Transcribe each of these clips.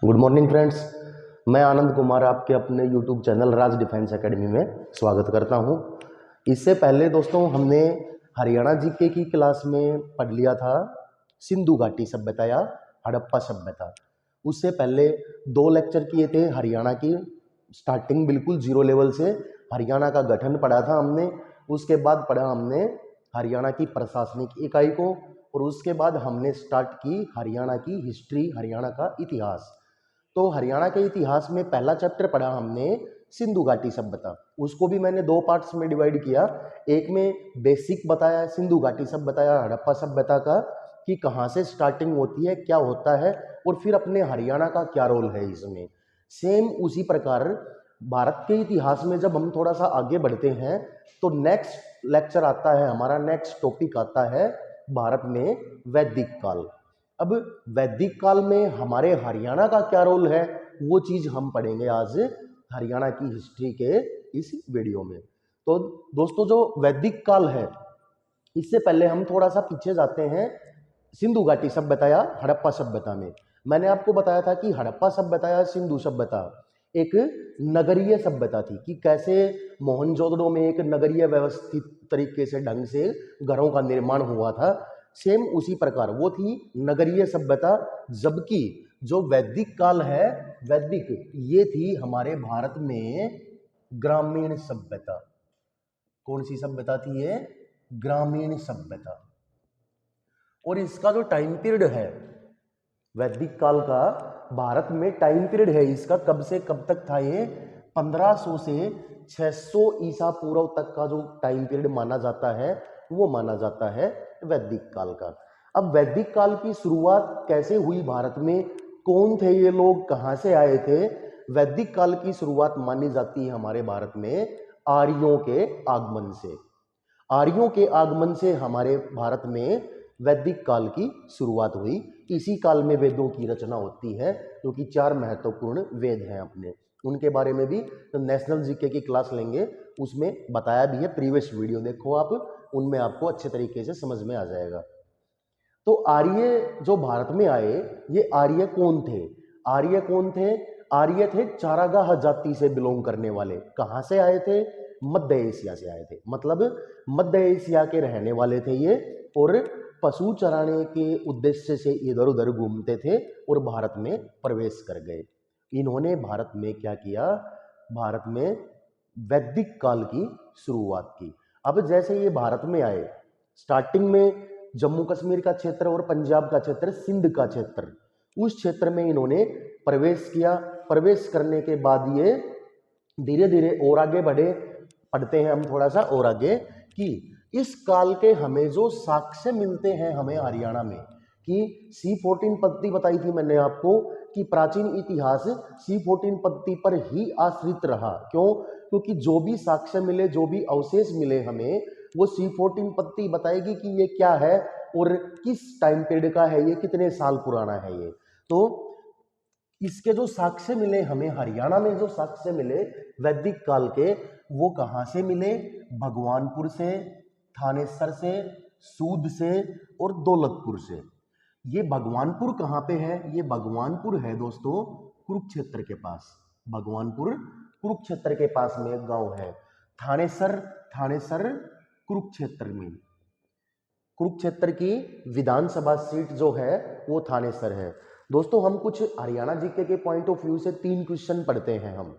Good morning friends. मैं आनंद कुमार आपके अपने यूट्यूब चैनल राज डिफेंस एकेडमी में स्वागत करता हूं। इससे पहले दोस्तों हमने हरियाणा जीके की क्लास में पढ़ लिया था सिंधु घाटी सभ्यता या हड़प्पा सभ्यता। उससे पहले 2 लेक्चर किए थे हरियाणा की स्टार्टिंग, बिल्कुल जीरो लेवल से हरियाणा का गठन पढ़ा था हमने। उसके बाद पढ़ा हमने हरियाणा की प्रशासनिक इकाई को, और उसके बाद हमने स्टार्ट की हरियाणा की हिस्ट्री, हरियाणा का इतिहास। तो हरियाणा के इतिहास में पहला चैप्टर पढ़ा हमने सिंधु घाटी सभ्यता। उसको भी मैंने 2 पार्ट्स में डिवाइड किया। एक में बेसिक बताया सिंधु घाटी सभ्यता या हड़प्पा सभ्यता का, कि कहाँ से स्टार्टिंग होती है, क्या होता है, और फिर अपने हरियाणा का क्या रोल है इसमें। सेम उसी प्रकार भारत के इतिहास में जब हम थोड़ा सा आगे बढ़ते हैं तो नेक्स्ट लेक्चर आता है हमारा, नेक्स्ट टॉपिक आता है भारत में वैदिक काल। अब वैदिक काल में हमारे हरियाणा का क्या रोल है, वो चीज हम पढ़ेंगे आज हरियाणा की हिस्ट्री के इस वीडियो में। तो दोस्तों, जो वैदिक काल है, इससे पहले हम थोड़ा सा पीछे जाते हैं सिंधु घाटी सभ्यता या हड़प्पा सभ्यता में। मैंने आपको बताया था कि हड़प्पा सभ्यता या सिंधु सभ्यता एक नगरीय सभ्यता थी, कि कैसे मोहनजोदड़ो में एक नगरीय व्यवस्थित तरीके से, ढंग से घरों का निर्माण हुआ था। सेम उसी प्रकार वो थी नगरीय सभ्यता। जबकि जो वैदिक काल है, वैदिक, ये थी हमारे भारत में ग्रामीण सभ्यता। कौन सी सभ्यता थी ये? ग्रामीण सभ्यता। और इसका जो टाइम पीरियड है वैदिक काल का, भारत में टाइम पीरियड है इसका कब से कब तक था ये? 1500 से 600 ईसा पूर्व तक का जो टाइम पीरियड माना जाता है, वो माना जाता है वैदिक काल का। अब वैदिक काल की शुरुआत कैसे हुई भारत में, कौन थे ये लोग, कहाँ से आए थे? वैदिक काल की शुरुआत मानी जाती है हमारे भारत में आर्यों के आगमन से। आर्यों के आगमन से हमारे भारत में वैदिक काल की शुरुआत हुई। इसी काल में वेदों की रचना होती है, क्योंकि 4 महत्वपूर्ण वेद हैं अपने। उनके बारे में भी तो नेशनल जीके की क्लास लेंगे, उसमें बताया भी है। प्रीवियस वीडियो देखो आप, उनमें आपको अच्छे तरीके से समझ में आ जाएगा। तो आर्य जो भारत में आए, ये आर्य कौन थे? आर्य कौन थे? आर्य थे चारागाह जाति से बिलोंग करने वाले। कहाँ से आए थे? मध्य एशिया से आए थे। मतलब मध्य एशिया के रहने वाले थे ये, और पशु चराने के उद्देश्य से इधर उधर घूमते थे और भारत में प्रवेश कर गए। इन्होंने भारत में क्या किया? भारत में वैदिक काल की शुरुआत की। अब जैसे ये भारत में आए, स्टार्टिंग में जम्मू कश्मीर का क्षेत्र और पंजाब का क्षेत्र, सिंध का क्षेत्र, उस क्षेत्र में इन्होंने प्रवेश किया। प्रवेश करने के बाद ये धीरे धीरे और आगे बढ़े। पढ़ते हैं हम थोड़ा सा और आगे, कि इस काल के हमें जो साक्ष्य मिलते हैं हमें हरियाणा में, कि C14 पद्धति बताई थी मैंने आपको, कि प्राचीन इतिहास C14 पद्धति पर ही आश्रित रहा। क्यों? क्योंकि जो भी साक्ष्य मिले, जो भी अवशेष मिले हमें, वो C14 पद्धति बताएगी कि ये क्या है और किस टाइम पीरियड का है, ये कितने साल पुराना है ये। तो इसके जो साक्ष्य मिले हमें हरियाणा में, जो साक्ष्य मिले वैदिक काल के, वो कहाँ से मिले? भगवानपुर से, थानेसर से, सूद से और दौलतपुर से। ये भगवानपुर कहाँ पे है? ये भगवानपुर है दोस्तों कुरुक्षेत्र के पास। भगवानपुर कुरुक्षेत्र के पास में एक गांव है। थानेसर, थानेसर कुरुक्षेत्र में, कुरुक्षेत्र की विधानसभा सीट जो है वो थानेसर है। दोस्तों, हम कुछ हरियाणा जीके के पॉइंट ऑफ व्यू से 3 क्वेश्चन पढ़ते हैं हम,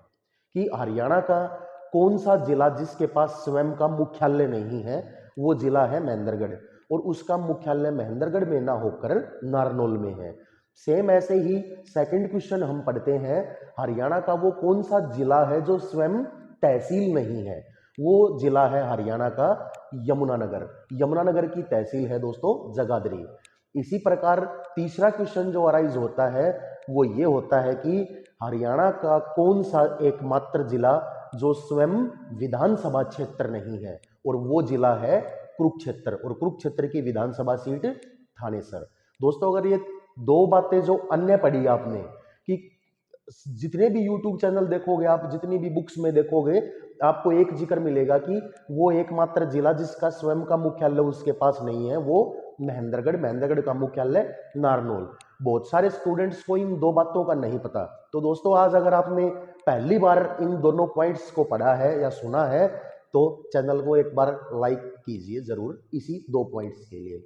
कि हरियाणा का कौन सा जिला जिसके पास स्वयं का मुख्यालय नहीं है? वो जिला है महेंद्रगढ़, और उसका मुख्यालय महेंद्रगढ़ में ना होकर नारनौल में है। सेम ऐसे ही सेकंड क्वेश्चन हम पढ़ते हैं, हरियाणा का वो कौन सा जिला है जो स्वयं तहसील नहीं है? वो जिला है हरियाणा का यमुनानगर। यमुनानगर की तहसील है दोस्तों जगाधरी। इसी प्रकार तीसरा क्वेश्चन जो अराइज होता है वो ये होता है कि हरियाणा का कौन सा एकमात्र जिला जो स्वयं विधानसभा क्षेत्र नहीं है? और वो जिला है कुरुक्षेत्र, और कुरुक्षेत्र की विधानसभा सीट थानेसर। दोस्तों, अगर ये 2 बातें जो अन्य पढ़ी आपने, कि जितने भी YouTube चैनल देखोगे आप, जितनी भी बुक्स में देखोगे, आपको एक जिक्र मिलेगा कि वो एकमात्र जिला जिसका स्वयं का मुख्यालय उसके पास नहीं है, वो महेंद्रगढ़। महेंद्रगढ़ का मुख्यालय नारनौल। बहुत सारे स्टूडेंट्स को इन दो बातों का नहीं पता। तो दोस्तों आज अगर आपने पहली बार इन दोनों पॉइंट्स को पढ़ा है या सुना है तो चैनल को एक बार लाइक कीजिए जरूर इसी दो पॉइंट्स के लिए।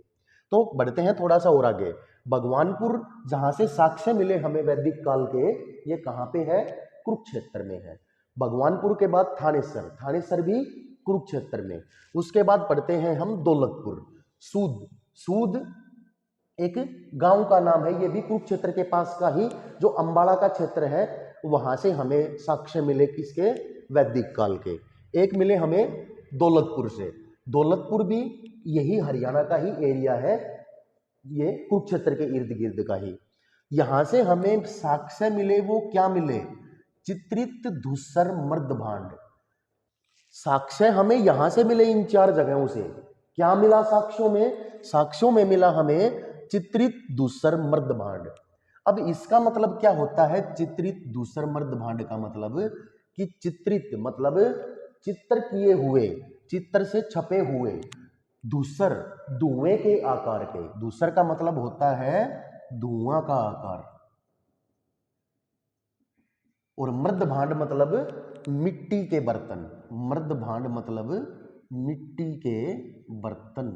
तो बढ़ते हैं थोड़ा सा और आगे। भगवानपुर जहां से साक्ष्य मिले हमें वैदिक काल के, ये कहाँ पे है? कुरुक्षेत्र में है। भगवानपुर के बाद थानेसर, थानेसर भी कुरुक्षेत्र में। उसके बाद पढ़ते हैं हम दौलतपुर। सूद, सूद एक गांव का नाम है, ये भी कुरुक्षेत्र के पास का ही जो अंबाला का क्षेत्र है, वहां से हमें साक्ष्य मिले किसके? वैदिक काल के। एक मिले हमें दौलतपुर से, दौलतपुर भी यही हरियाणा का ही एरिया है, ये कुरुक्षेत्र के इर्द गिर्द का ही। यहां से हमें साक्ष्य मिले, वो क्या मिले? चित्रित, धूसर, मर्दभांड। साक्ष्य हमें यहां से मिले इन चार जगहों से। क्या मिला साक्ष्यों में? साक्ष्यों में मिला हमें चित्रित, धूसर, मर्दभांड। अब इसका मतलब क्या होता है? चित्रित, धूसर, मर्दभांड का मतलब कि चित्रित मतलब चित्र किए हुए, चित्र से छपे हुए, धूसर धुएं के आकार के, धूसर का मतलब होता है धुआं का आकार, और मर्दभांड मतलब मिट्टी के बर्तन, मर्दभांड मतलब मिट्टी के बर्तन।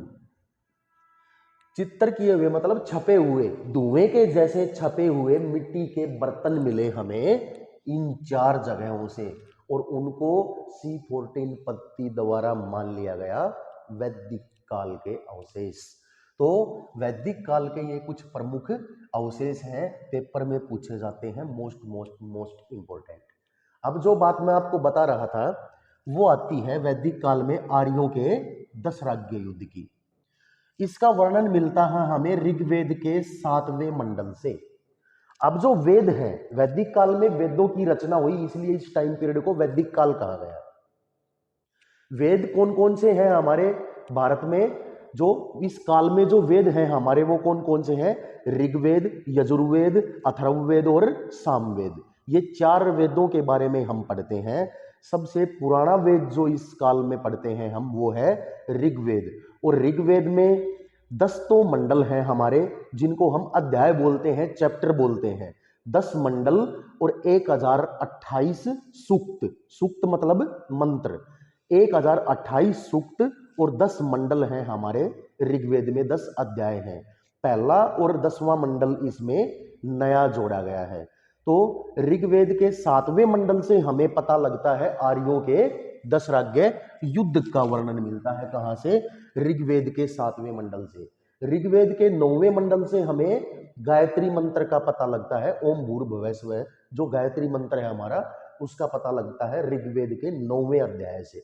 चित्र किए हुए मतलब छपे हुए, धुएं के जैसे छपे हुए मिट्टी के बर्तन मिले हमें इन चार जगहों से, और उनको C14 पद्धति द्वारा मान लिया गया वैदिक काल के अवशेष। तो वैदिक काल के ये कुछ प्रमुख अवशेष हैं, पेपर में पूछे जाते हैं, मोस्ट इंपॉर्टेंट। अब जो बात मैं आपको बता रहा था वो आती है वैदिक काल में आर्यों के दशराज्य युद्ध की। इसका वर्णन मिलता है हमें ऋग्वेद के 7वें मंडल से। अब जो वेद है, वैदिक काल में वेदों की रचना हुई, इसलिए इस टाइम पीरियड को वैदिक काल कहा गया। वेद कौन कौन से हैं हमारे भारत में? जो इस काल में जो वेद हैं हमारे, वो कौन कौन से हैं? ऋग्वेद, यजुर्वेद, अथर्ववेद और सामवेद। ये चार वेदों के बारे में हम पढ़ते हैं। सबसे पुराना वेद जो इस काल में पढ़ते हैं हम, वो है ऋग्वेद। और ऋग्वेद में 10 तो मंडल हैं हमारे, जिनको हम अध्याय बोलते हैं, चैप्टर बोलते हैं। 10 मंडल और 1028 सूक्त, सूक्त मतलब मंत्र। 1028 सूक्त और 10 मंडल हैं हमारे ऋग्वेद में, 10 अध्याय हैं। पहला और 10वां मंडल इसमें नया जोड़ा गया है। तो ऋग्वेद के 7वें मंडल से हमें पता लगता है आर्यों के दशराज्य युद्ध का वर्णन मिलता है। कहां से? ऋग्वेद के 7वें मंडल से। ऋग्वेद के 9वें मंडल से हमें गायत्री मंत्र का पता लगता है। ओम भूर्भुवः स्वः जो गायत्री मंत्र है हमारा, उसका पता लगता है ऋग्वेद के 9वें अध्याय से।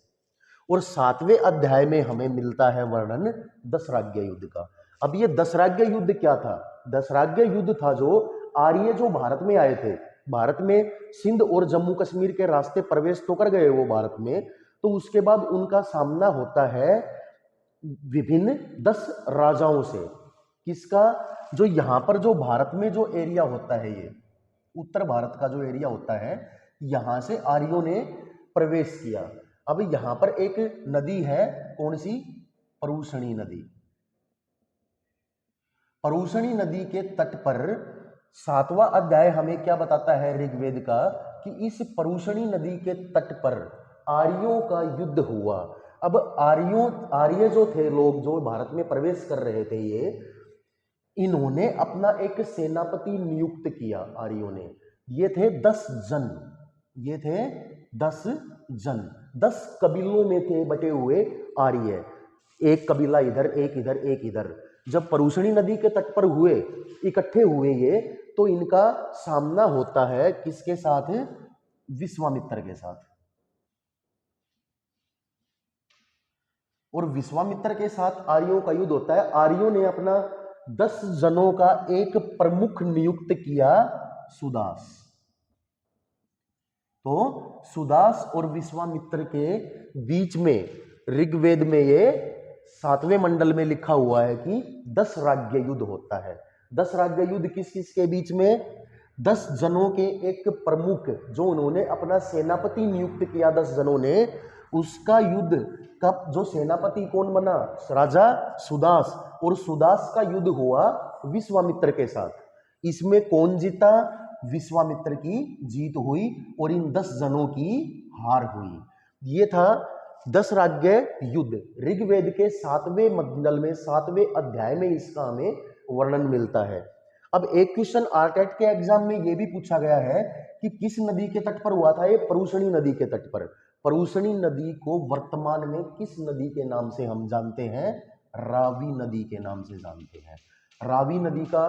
और 7वें अध्याय में हमें मिलता है वर्णन दशराज्य युद्ध का। अब ये दशराज्य युद्ध क्या था? दशराज्य युद्ध था जो आर्य जो भारत में आए थे, भारत में सिंध और जम्मू कश्मीर के रास्ते प्रवेश तो कर गए वो भारत में, तो उसके बाद उनका सामना होता है विभिन्न 10 राजाओं से। किसका? जो यहाँ पर जो भारत में जो एरिया होता है, ये उत्तर भारत का जो एरिया होता है, यहाँ से आर्यों ने प्रवेश किया। अब यहाँ पर एक नदी है, कौन सी? परूषणी नदी। परूषणी नदी के तट पर 7वां अध्याय हमें क्या बताता है ऋग्वेद का? कि इस परूषणी नदी के तट पर आर्यों का युद्ध हुआ। अब आर्य जो थे लोग जो भारत में प्रवेश कर रहे थे, ये इन्होंने अपना एक सेनापति नियुक्त किया आर्यों ने। ये थे 10 जन, ये थे 10 जन, 10 कबीलों में थे बटे हुए आर्य। एक कबीला इधर, एक इधर, एक इधर। जब परूषणी नदी के तट पर हुए, इकट्ठे हुए ये, तो इनका सामना होता है किसके साथ? विश्वामित्र के साथ। और विश्वामित्र के साथ आर्यों का युद्ध होता है। आर्यों ने अपना 10 जनों का एक प्रमुख नियुक्त किया, सुदास। तो सुदास और विश्वामित्र के बीच में ऋग्वेद में ये 7वें मंडल में लिखा हुआ है कि दशराज्य युद्ध होता है। दशराज्य युद्ध किस किस के बीच में? 10 जनों के एक प्रमुख जो उन्होंने अपना सेनापति नियुक्त किया, 10 जनों ने, उसका युद्ध का जो सेनापति कौन बना? राजा सुदास। और सुदास का युद्ध हुआ विश्वामित्र के साथ। इसमें कौन जीता? विश्वामित्र की जीत हुई और इन 10 जनों की हार हुई। ये था 10 राज्य युद्ध। ऋग्वेद के 7वें मंडल में 7वें अध्याय में इसका हमें वर्णन मिलता है। अब एक क्वेश्चन आरटेट के एग्जाम में यह भी पूछा गया है कि किस नदी के तट पर हुआ था? ये परुषणी नदी के तट पर। परुषणी नदी को वर्तमान में किस नदी के नाम से हम जानते हैं? रावी नदी के नाम से जानते हैं। रावी नदी का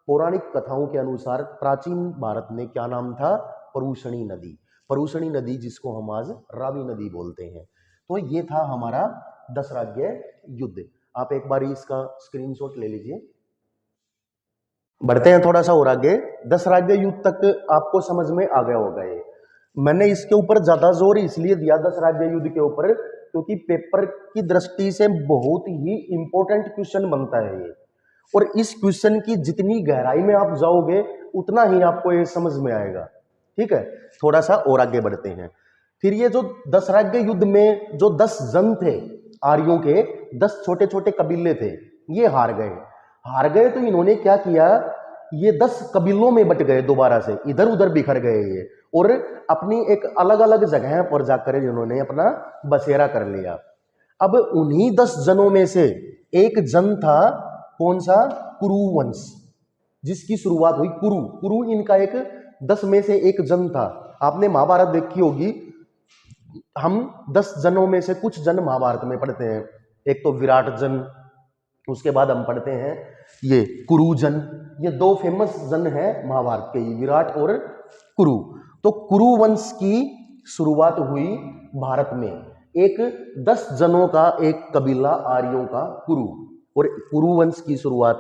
पौराणिक कथाओं के अनुसार प्राचीन भारत में क्या नाम था? परुषणी नदी। परुषणी नदी जिसको हम आज रावी नदी बोलते हैं। तो ये था हमारा 10 राज्य युद्ध। आप एक बार इसका स्क्रीनशॉट ले लीजिए। बढ़ते हैं थोड़ा सा और आगे। 10 राज्य युद्ध तक आपको समझ में आ गया होगा। ये मैंने इसके ऊपर ज्यादा जोर इसलिए दिया 10 राज्य युद्ध के ऊपर क्योंकि पेपर की दृष्टि से बहुत ही इंपॉर्टेंट क्वेश्चन बनता है ये। और इस क्वेश्चन की जितनी गहराई में आप जाओगे उतना ही आपको ये समझ में आएगा। ठीक है, थोड़ा सा और आगे बढ़ते हैं। फिर ये जो 10 राज्य युद्ध में जो 10 जन थे आर्यों के, 10 छोटे छोटे कबीले थे, ये हार गए। तो इन्होंने क्या किया? ये 10 कबीलों में बट गए, दोबारा से इधर उधर बिखर गए ये, और अपनी एक अलग अलग जगह पर जाकर इन्होंने अपना बसेरा कर लिया। अब उन्हीं 10 जनों में से एक जन था, कौन सा? कुरुवंश, जिसकी शुरुआत हुई कुरु इनका एक 10 में से एक जन था। आपने महाभारत देखी होगी। हम 10 जनों में से कुछ जन महाभारत में पढ़ते हैं। एक तो विराट जन, उसके बाद हम पढ़ते हैं ये कुरुजन। ये 2 फेमस जन हैं महाभारत के, विराट और कुरु। तो कुरुवंश की शुरुआत हुई भारत में, एक 10 जनों का एक कबीला आर्यों का कुरु। और कुरुवंश की शुरुआत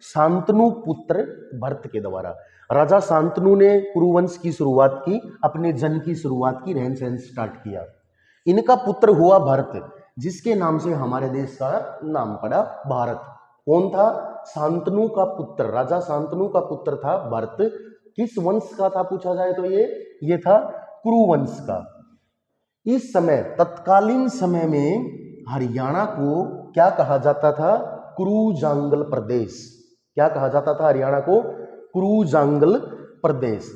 शांतनु पुत्र भरत के द्वारा, राजा शांतनु ने कुरुवंश की शुरुआत की, अपने जन की शुरुआत की, रहन सहन स्टार्ट किया। इनका पुत्र हुआ भरत, जिसके नाम से हमारे देश का नाम पड़ा भारत। कौन था? शांतनु का पुत्र, राजा शांतनु का पुत्र था भरत। किस वंश का था पूछा जाए तो ये था कुरुवंश का। इस समय, तत्कालीन समय में हरियाणा को क्या कहा जाता था? कुरुजांगल प्रदेश। क्या कहा जाता था हरियाणा को? कुरुजांगल प्रदेश।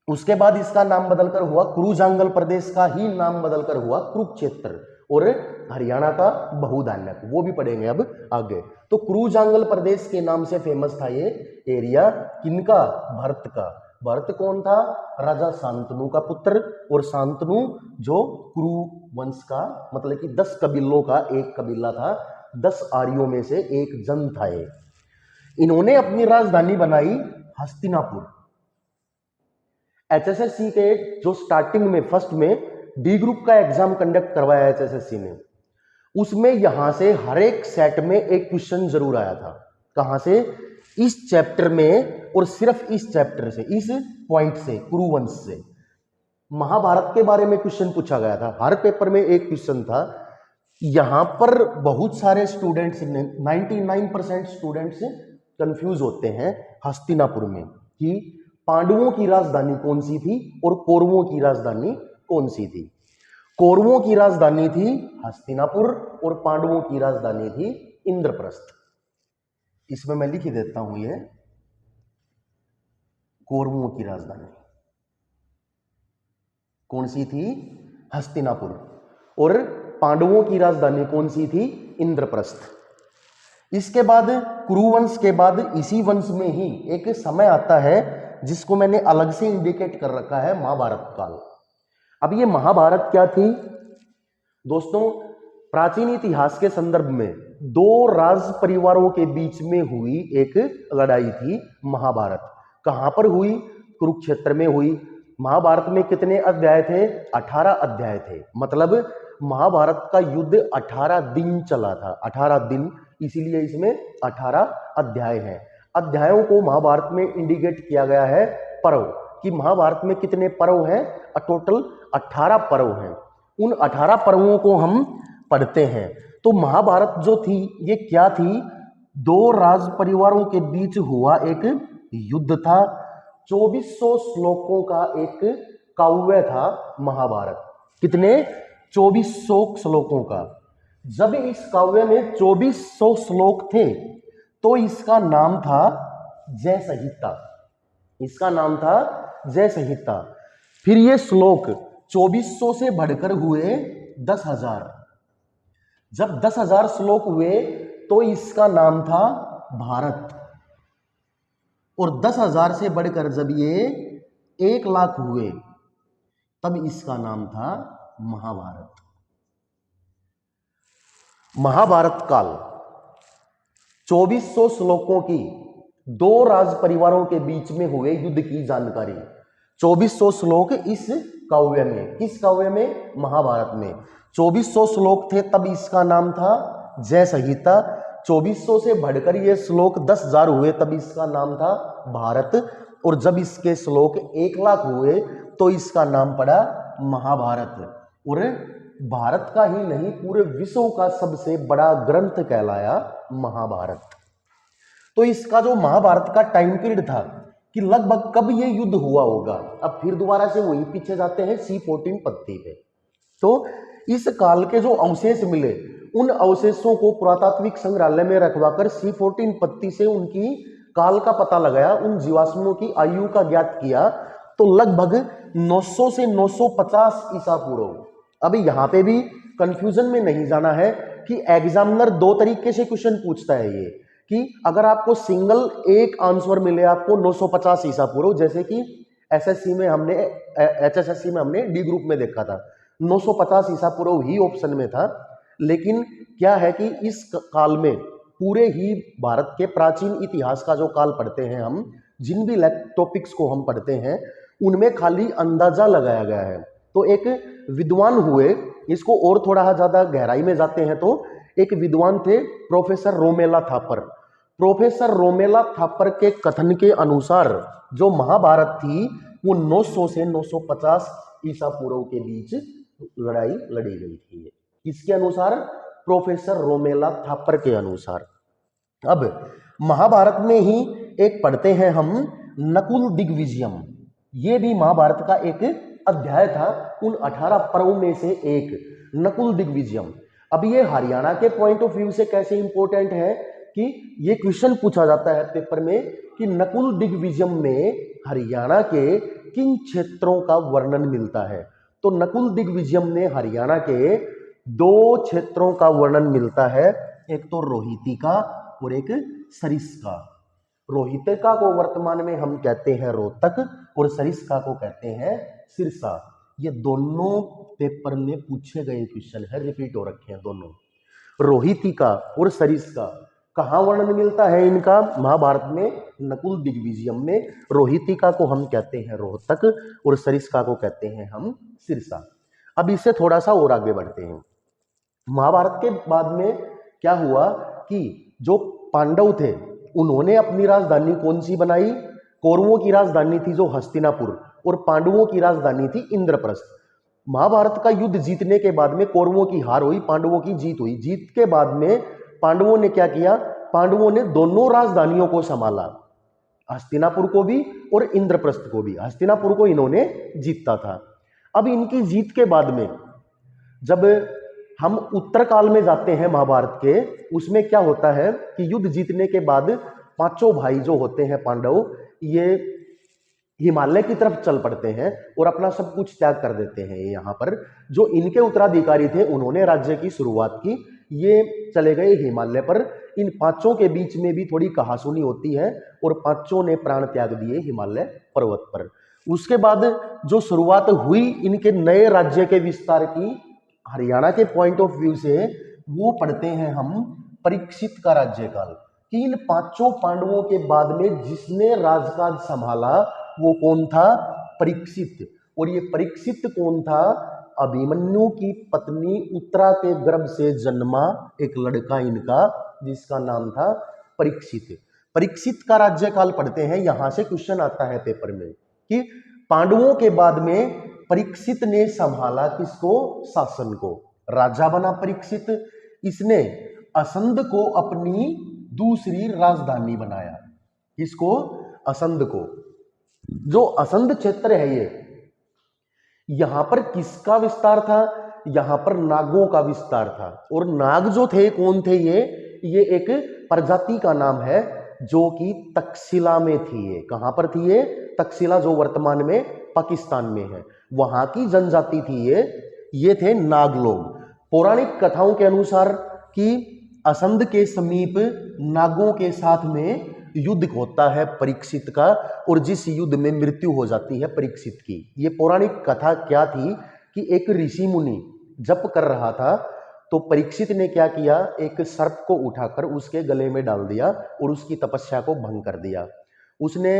उसके बाद इसका नाम बदलकर हुआ, कुरुजांगल प्रदेश का ही नाम बदलकर हुआ कुरुक्षेत्र, और हरियाणा का बहुधान्यक, वो भी पढ़ेंगे अब आगे। तो कुरुजांगल प्रदेश के नाम से फेमस था ये एरिया। किनका? भरत का। भरत कौन था? राजा शांतनु का पुत्र। और शांतनु जो कुरु वंश का, मतलब कि 10 कबीलों का एक कबीला था, 10 आर्यों में से एक जन था ये। इन्होंने अपनी राजधानी बनाई हस्तिनापुर। HSSC के जो स्टार्टिंग में फर्स्ट में डी ग्रुप का एग्जाम कंडक्ट करवाया HSSC ने, उसमें यहां से हर एक सेट में एक क्वेश्चन जरूर आया था। कहां से? इस चैप्टर में, और सिर्फ इस चैप्टर से, इस पॉइंट से, कुरुवंश से महाभारत के बारे में क्वेश्चन पूछा गया था। हर पेपर में एक क्वेश्चन था। यहां पर बहुत सारे स्टूडेंट्स, 99% स्टूडेंट्स कंफ्यूज होते हैं हस्तिनापुर में कि पांडवों की राजधानी कौन सी थी और कौरवों की राजधानी कौन सी थी। कौरवों की राजधानी थी हस्तिनापुर और पांडवों की राजधानी थी इंद्रप्रस्थ। इसमें मैं लिख देता हूं, ये कौरवों की राजधानी कौन सी थी? हस्तिनापुर। और पांडवों की राजधानी कौन सी थी? इंद्रप्रस्थ। इसके बाद कुरुवंश के बाद इसी वंश में ही एक समय आता है जिसको मैंने अलग से इंडिकेट कर रखा है, महाभारत काल। अब ये महाभारत क्या थी दोस्तों? प्राचीन इतिहास के संदर्भ में 2 राज परिवारों के बीच में हुई एक लड़ाई थी महाभारत। कहां पर हुई? कुरुक्षेत्र में हुई। महाभारत में कितने अध्याय थे? 18 अध्याय थे। मतलब महाभारत का युद्ध 18 दिन चला था। 18 दिन, इसीलिए इसमें 18 अध्याय हैं। अध्यायों को महाभारत में इंडिकेट किया गया है पर्व, कि महाभारत में कितने पर्व हैं? टोटल 18 पर्व हैं। उन 18 पर्वों को हम पढ़ते हैं। तो महाभारत जो थी ये क्या थी? 2 राज परिवारों के बीच हुआ एक युद्ध था। 2400 श्लोकों का एक काव्य था महाभारत। कितने? 2400 श्लोकों का। जब इस काव्य में 2400 श्लोक थे तो इसका नाम था जय संहिता, इसका नाम था जय संहिता। फिर ये श्लोक 2400 से बढ़कर हुए 10,000। जब 10,000 श्लोक हुए तो इसका नाम था भारत। और 10,000 से बढ़कर जब ये 1,00,000 हुए तब इसका नाम था महाभारत। महाभारत काल 2400 श्लोकों की दो राज परिवारों के बीच में हुए युद्ध की जानकारी। 2400 श्लोक इस काव्य में, किस काव्य में? महाभारत में 2400 श्लोक थे, तब इसका नाम था जय संहिता। 2400 से बढ़कर ये श्लोक 10,000 हुए तब इसका नाम था भारत। और जब इसके श्लोक 1,00,000 हुए तो इसका नाम पड़ा महाभारत। और भारत का ही नहीं, पूरे विश्व का सबसे बड़ा ग्रंथ कहलाया महाभारत। तो इसका जो महाभारत का टाइम पीरियड था कि लगभग कब ये युद्ध हुआ होगा, अब फिर दोबारा से वही पीछे जाते हैं C14 पत्ती पे। तो इस काल के जो अवशेष मिले, उन अवशेषों को पुरातात्विक संग्रहालय में रखवाकर C14 पत्ती से उनकी काल का पता लगाया, उन जीवाश्मों की आयु का ज्ञात किया, तो लगभग 900 से 950 ईसा पूर्व। अभी यहाँ पे भी कंफ्यूजन में नहीं जाना है कि एग्जामिनर दो तरीके से क्वेश्चन पूछता है ये, कि अगर आपको सिंगल एक आंसर मिले आपको 950 ईसा पूर्व, जैसे कि एसएससी में हमने एचएसएससी में हमने डी ग्रुप में देखा था 950 ईसा पूर्व ही ऑप्शन में था। लेकिन क्या है कि इस काल में पूरे ही भारत के प्राचीन इतिहास का जो काल पढ़ते हैं हम, जिन भी टॉपिक्स को हम पढ़ते हैं उनमें खाली अंदाजा लगाया गया है। तो एक विद्वान हुए, इसको और थोड़ा ज्यादा गहराई में जाते हैं तो एक विद्वान थे प्रोफेसर रोमेला थापर। प्रोफेसर रोमेला थापर के कथन के अनुसार जो महाभारत थी वो 900 से 950 ईसा पूर्व के बीच लड़ाई लड़ी गई थी। इसके अनुसार, प्रोफेसर रोमेला थापर के अनुसार। अब महाभारत में ही एक पढ़ते हैं हम नकुल दिग्विजयम। ये भी महाभारत का एक अध्याय था, उन 18 पर्वों में से एक नकुल दिग्विजयम। अब ये हरियाणा के पॉइंट ऑफ व्यू से कैसे इंपॉर्टेंट है कि ये क्वेश्चन पूछा जाता है पेपर में कि नकुल दिग्विजयम में हरियाणा के किन क्षेत्रों का वर्णन मिलता है। तो नकुल दिग्विजयम में हरियाणा के दो क्षेत्रों का वर्णन मिलता है, एक तो रोहितिका और एक सरिस्का। रोहितिका को वर्तमान में हम कहते हैं रोहतक और सरिस्का को कहते हैं सिरसा। ये दोनों पेपर में पूछे गए क्वेश्चन है, रिपीट हो रखे हैं दोनों। रोहितिका और सरिस्का कहाँ वर्णन मिलता है इनका? महाभारत में नकुल दिग्विजयम में। रोहितिका को हम कहते हैं रोहतक और सरिस्का को कहते हैं हम सिरसा। अब इससे थोड़ा सा और आगे बढ़ते हैं। महाभारत के बाद में क्या हुआ कि जो पांडव थे उन्होंने अपनी राजधानी कौन सी बनाई? कौरवों की राजधानी थी जो हस्तिनापुर और पांडवों की राजधानी थी इंद्रप्रस्थ। महाभारत का युद्ध जीतने के बाद में कौरवों की हार हुई, पांडवों की जीत हुई। जीत के बाद में पांडवों ने क्या किया? पांडवों ने दोनों राजधानियों को संभाला, हस्तिनापुर को भी और इंद्रप्रस्थ को भी। हस्तिनापुर को इन्होंने जीता था। अब इनकी जीत के बाद में जब हम उत्तर काल में जाते हैं महाभारत के, उसमें क्या होता है कि युद्ध जीतने के बाद पांचों भाई जो होते हैं पांडव, ये हिमालय की तरफ चल पड़ते हैं और अपना सब कुछ त्याग कर देते हैं। यहाँ पर जो इनके उत्तराधिकारी थे उन्होंने राज्य की शुरुआत की, ये चले गए हिमालय पर। इन पांचों के बीच में भी थोड़ी कहासुनी होती है और पांचों ने प्राण त्याग दिए हिमालय पर्वत पर। उसके बाद जो शुरुआत हुई इनके नए राज्य के विस्तार की, हरियाणा के पॉइंट ऑफ व्यू से वो पढ़ते हैं हम परीक्षित का राज्यकाल। कि इन पांचों पांडवों के बाद में जिसने राजकाज संभाला वो कौन था? परीक्षित। और ये परीक्षित कौन था? अभिमन्यु की पत्नी उत्तरा के गर्भ से जन्मा एक लड़का इनका, जिसका नाम था परीक्षित। परीक्षित का राज्यकाल पढ़ते हैं। यहां से क्वेश्चन आता है पेपर में कि पांडवों के बाद में परीक्षित ने संभाला किसको? शासन को। राजा बना परीक्षित। इसने असंध को अपनी दूसरी राजधानी बनाया। किसको? असंध को। जो असंध क्षेत्र है ये, यहां पर किसका विस्तार था? यहां पर नागों का विस्तार था। और नाग जो थे कौन थे? ये एक प्रजाति का नाम है जो कि तक्षशिला में थी। ये कहां पर थी? ये तक्षशिला, जो वर्तमान में पाकिस्तान में है, वहां की जनजाति थी ये थे नाग लोग। पौराणिक कथाओं के अनुसार कि असंध के समीप नागों के साथ में युद्ध होता है परीक्षित का, और जिस युद्ध में मृत्यु हो जाती है परीक्षित की। ये पौराणिक कथा क्या थी कि एक ऋषि मुनि जप कर रहा था, तो परीक्षित ने क्या किया, एक सर्प को उठाकर उसके गले में डाल दिया और उसकी तपस्या को भंग कर दिया। उसने,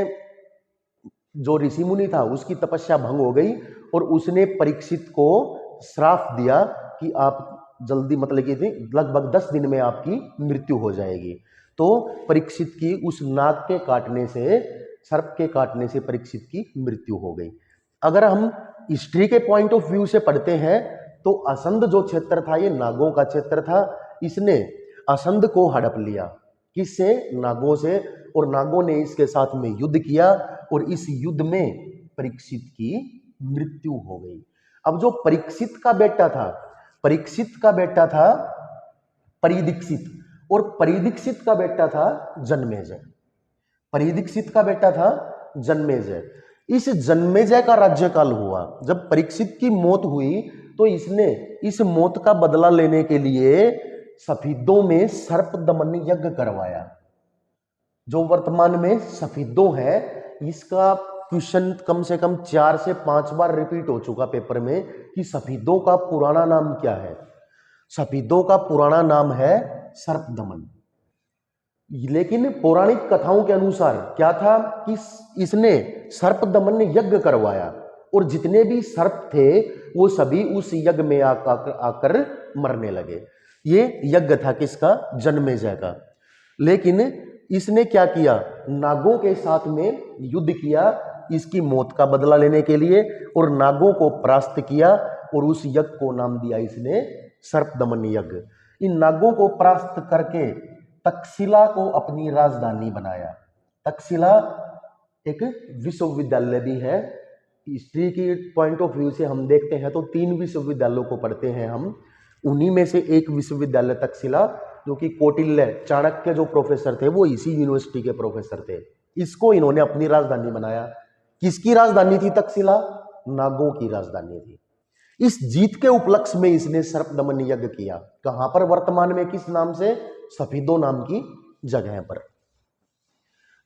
जो ऋषि मुनि था, उसकी तपस्या भंग हो गई और उसने परीक्षित को श्राप दिया कि आप जल्दी, मतलब कि लगभग 10 दिन में आपकी मृत्यु हो जाएगी। तो परीक्षित की उस नाग के काटने से, सर्प के काटने से परीक्षित की मृत्यु हो गई। अगर हम हिस्ट्री के पॉइंट ऑफ व्यू से पढ़ते हैं तो असंध जो क्षेत्र था ये नागों का क्षेत्र था। इसने असंध को हड़प लिया, किससे? नागों से, और नागों ने इसके साथ में युद्ध किया और इस युद्ध में परीक्षित की मृत्यु हो गई। अब जो परीक्षित का बेटा था, परीक्षित का बेटा था परिदीक्षित, और परिदीक्षित का बेटा था जन्मेजय। परिदीक्षित का बेटा था जन्मेजय। इस जन्मेजय का राज्यकाल हुआ। जब परीक्षित की मौत हुई तो इसने इस मौत का बदला लेने के लिए सफीदों में सर्प दमन यज्ञ करवाया। जो वर्तमान में सफीदों है, इसका क्वेश्चन कम से कम 4 से 5 बार रिपीट हो चुका पेपर में कि सफीदों का पुराना नाम क्या है। सफीदों का पुराना नाम है सर्प दमन। लेकिन पौराणिक कथाओं के अनुसार क्या था कि इसने सर्प दमन यज्ञ करवाया और जितने भी सर्प थे वो सभी उस यज्ञ में आकर मरने लगे। ये यज्ञ था किसका? जन्मेजय का। लेकिन इसने क्या किया? नागों के साथ में युद्ध किया इसकी मौत का बदला लेने के लिए, और नागों को परास्त किया और उस यज्ञ को नाम दिया इसने सर्प दमन यज्ञ। इन नागों को परास्त करके तक्षशिला को अपनी राजधानी बनाया। तक्षशिला एक विश्वविद्यालय भी है। हिस्ट्री की पॉइंट ऑफ व्यू से हम देखते हैं तो 3 विश्वविद्यालयों को पढ़ते हैं हम। उन्हीं में से एक विश्वविद्यालय तक्षशिला, जो कि कौटिल्य, चाणक्य जो प्रोफेसर थे वो इसी यूनिवर्सिटी के प्रोफेसर थे। इसको इन्होंने अपनी राजधानी बनाया। किसकी राजधानी थी तक्षशिला? नागों की राजधानी थी। इस जीत के उपलक्ष्य में इसने सर्प दमन यज्ञ किया। कहां पर? वर्तमान में किस नाम से? सफीदों नाम की जगह पर।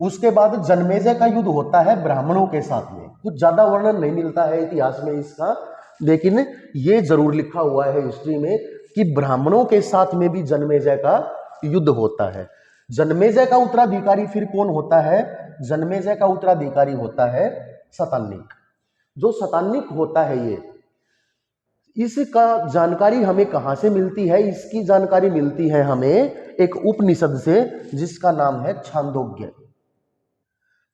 उसके बाद जन्मेजय का युद्ध होता है ब्राह्मणों के साथ में। कुछ ज्यादा वर्णन नहीं मिलता है इतिहास में इसका, लेकिन ये जरूर लिखा हुआ है हिस्ट्री में कि ब्राह्मणों के साथ में भी जन्मेजय का युद्ध होता है। जन्मेजय का उत्तराधिकारी फिर कौन होता है? जन्मेजय का उत्तराधिकारी होता है शतानिक। जो शतानिक होता है ये, इसका जानकारी हमें कहां से मिलती है? इसकी जानकारी मिलती है हमें एक उपनिषद से जिसका नाम है छांदोग्य।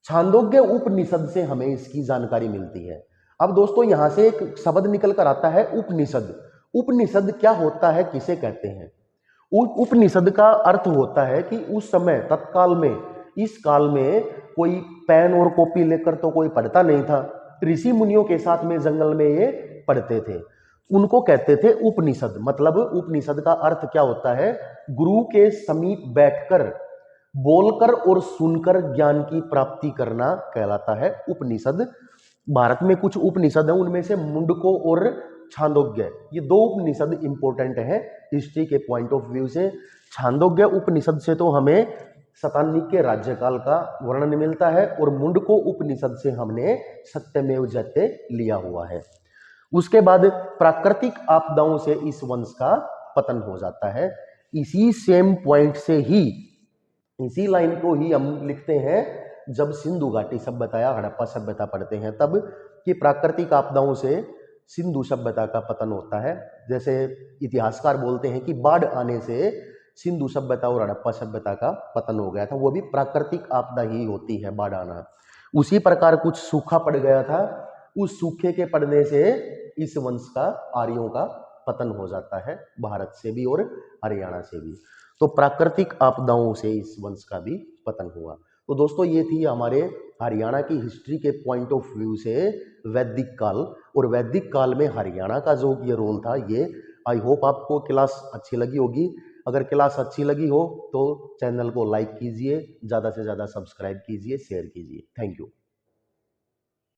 छांदोग्य उपनिषद से हमें इसकी जानकारी मिलती है। अब दोस्तों यहां से एक शब्द निकल कर आता है उपनिषद। उपनिषद क्या होता है, किसे कहते हैं? उपनिषद का अर्थ होता है कि उस समय तत्काल में, इस काल में कोई पेन और कॉपी लेकर तो कोई पढ़ता नहीं था। ऋषि मुनियों के साथ में जंगल में ये पढ़ते थे, उनको कहते थे उपनिषद। मतलब उपनिषद का अर्थ क्या होता है? गुरु के समीप बैठकर बोलकर और सुनकर ज्ञान की प्राप्ति करना कहलाता है उपनिषद। भारत में कुछ उपनिषद है, उनमें से मुंडको और छांदोग्य, ये 2 उपनिषद इंपॉर्टेंट है हिस्ट्री के पॉइंट ऑफ व्यू से। छांदोग्य उपनिषद से तो हमें शतानिक के राज्यकाल का वर्णन मिलता है, और मुंडको उपनिषद से हमने सत्यमेव जयते लिया हुआ है। उसके बाद प्राकृतिक आपदाओं से इस वंश का पतन हो जाता है। इसी सेम पॉइंट से ही, इसी लाइन को ही हम लिखते हैं जब सिंधु घाटी सभ्यता या हड़प्पा सभ्यता पढ़ते हैं तब, कि प्राकृतिक आपदाओं से सिंधु सभ्यता का पतन होता है। जैसे इतिहासकार बोलते हैं कि बाढ़ आने से सिंधु सभ्यता और हड़प्पा सभ्यता का पतन हो गया था, वो भी प्राकृतिक आपदा ही होती है बाढ़ आना। उसी प्रकार कुछ सूखा पड़ गया था, उस सूखे के पड़ने से इस वंश का, आर्यों का पतन हो जाता है, भारत से भी और हरियाणा से भी। तो प्राकृतिक आपदाओं से इस वंश का भी पतन हुआ। तो दोस्तों ये थी हमारे हरियाणा की हिस्ट्री के पॉइंट ऑफ व्यू से वैदिक काल, और वैदिक काल में हरियाणा का जो ये रोल था, ये आई होप आपको क्लास अच्छी लगी होगी। अगर क्लास अच्छी लगी हो तो चैनल को लाइक कीजिए, ज़्यादा से ज़्यादा सब्सक्राइब कीजिए, शेयर कीजिए। Thank you.